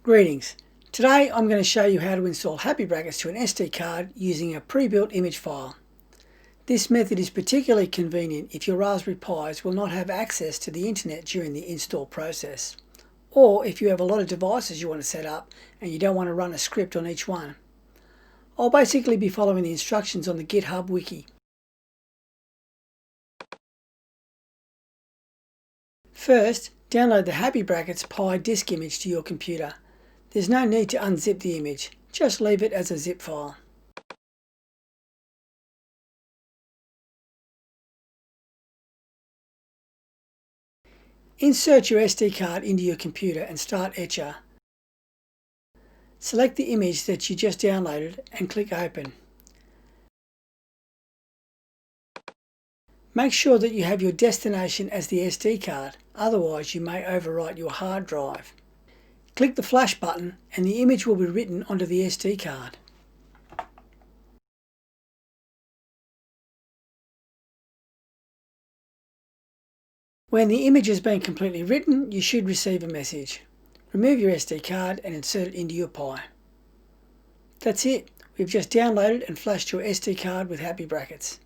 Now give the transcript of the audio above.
Greetings. Today I'm going to show you how to install HappyBrackets to an SD card using a pre-built image file. This method is particularly convenient if your Raspberry Pis will not have access to the internet during the install process, or if you have a lot of devices you want to set up and you don't want to run a script on each one. I'll basically be following the instructions on the GitHub wiki. First, download the HappyBrackets Pi disk image to your computer. There's no need to unzip the image, just leave it as a zip file. Insert your SD card into your computer and start Etcher. Select the image that you just downloaded and click Open. Make sure that you have your destination as the SD card, otherwise you may overwrite your hard drive. Click the flash button and the image will be written onto the SD card. When the image has been completely written, you should receive a message. Remove your SD card and insert it into your Pi. That's it. We've just downloaded and flashed your SD card with HappyBrackets.